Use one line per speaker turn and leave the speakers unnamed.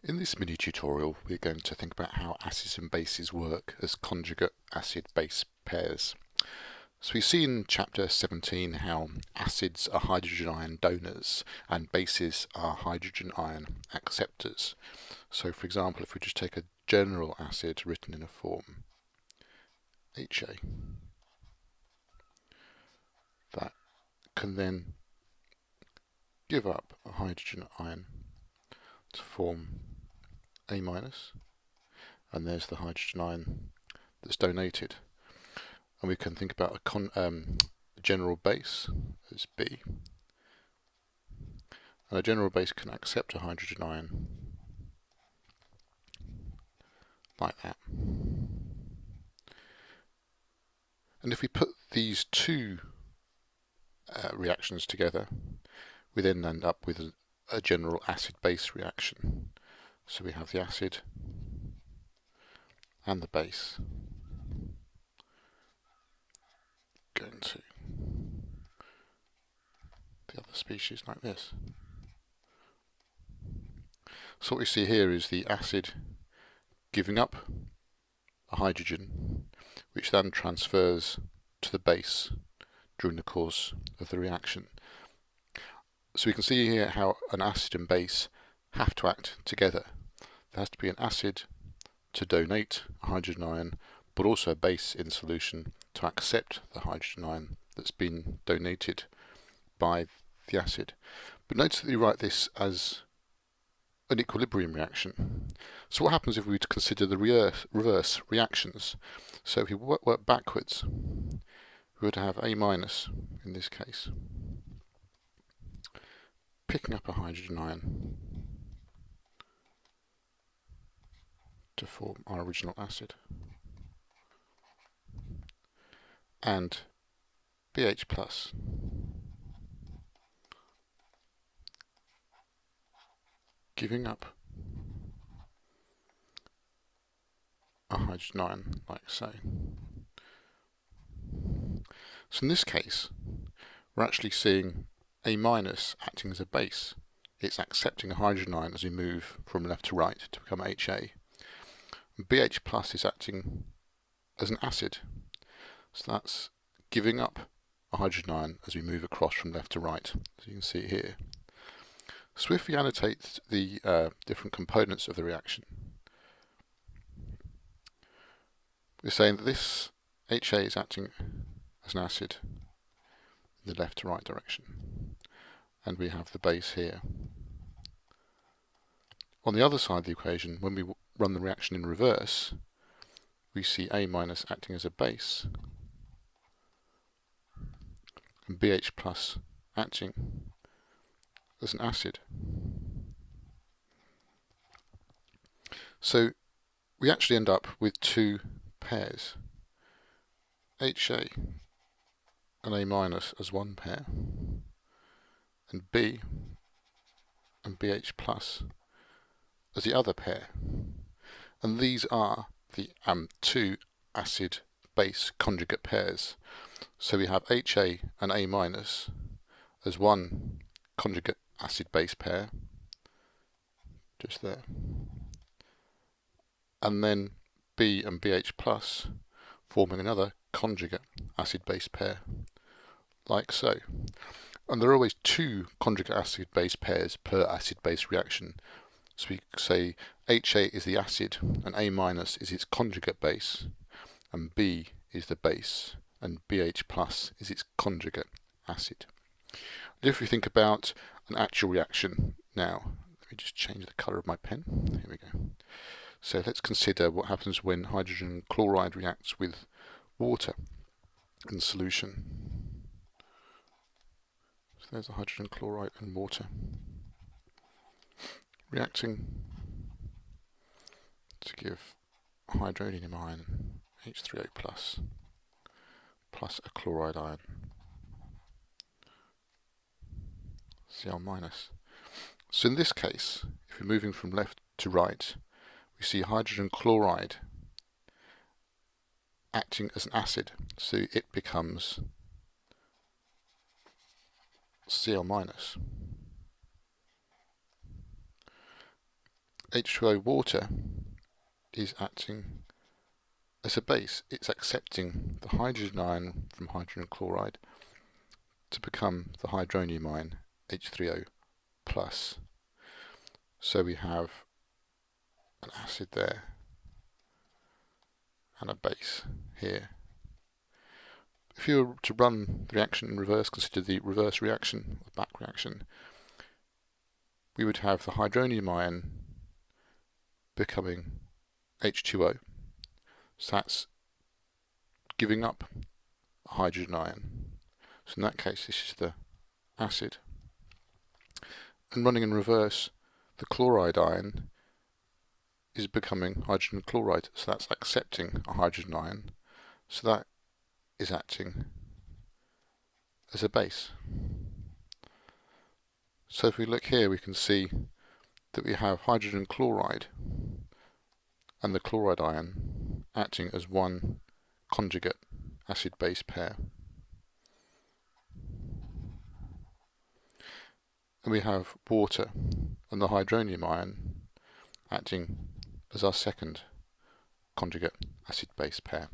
In this mini tutorial we're going to think about how acids and bases work as conjugate acid-base pairs. So we see in chapter 17 how acids are hydrogen ion donors and bases are hydrogen ion acceptors. So for example, if we just take a general acid written in a form HA, that can then give up a hydrogen ion to form A minus, and there's the hydrogen ion that's donated. And we can think about a general base as B, and a general base can accept a hydrogen ion like that. And if we put these two reactions together, we then end up with a general acid-base reaction. So we have the acid and the base going to the other species like this. So what we see here is the acid giving up a hydrogen, which then transfers to the base during the course of the reaction. So we can see here how an acid and base have to act together. There has to be an acid to donate a hydrogen ion, but also a base in solution to accept the hydrogen ion that's been donated by the acid. But notice that we write this as an equilibrium reaction. So what happens if we were to consider the reverse reactions? So if we work backwards, we would have A minus in this case, picking up a hydrogen ion to form our original acid, and BH plus giving up a hydrogen ion like so. So in this case, we're actually seeing A minus acting as a base. It's accepting a hydrogen ion as we move from left to right to become HA. And BH plus is acting as an acid. So that's giving up a hydrogen ion as we move across from left to right, as you can see here. So if we annotate the different components of the reaction, we're saying that this HA is acting as an acid in the left to right direction, and we have the base here. On the other side of the equation, when we run the reaction in reverse, we see A minus acting as a base and BH plus acting as an acid. So we actually end up with two pairs, HA and A minus as one pair, and B and BH plus as the other pair. And these are the two acid-base conjugate pairs. So we have HA and A minus as one conjugate acid-base pair, just there, and then B and BH plus forming another conjugate acid-base pair, like so. And there are always two conjugate acid-base pairs per acid-base reaction. So we say HA is the acid and A minus is its conjugate base, and B is the base and BH plus is its conjugate acid. And if we think about an actual reaction now, let me just change the colour of my pen. Here we go. So let's consider what happens when hydrogen chloride reacts with water in solution. So there's the hydrogen chloride and water reacting to give a hydronium ion H3O plus a chloride ion Cl minus. So in this case, if we're moving from left to right, we see hydrogen chloride acting as an acid, so it becomes Cl minus. H2O water is acting as a base. It's accepting the hydrogen ion from hydrogen chloride to become the hydronium ion H3O plus. So we have an acid there and a base here. If you were to run the reaction in reverse, consider the reverse reaction, the back reaction, we would have the hydronium ion becoming H2O. So that's giving up a hydrogen ion. So in that case, this is the acid. And running in reverse, the chloride ion is becoming hydrogen chloride. So that's accepting a hydrogen ion. So that is acting as a base. So if we look here, we can see that we have hydrogen chloride and the chloride ion acting as one conjugate acid-base pair. And we have water and the hydronium ion acting as our second conjugate acid-base pair.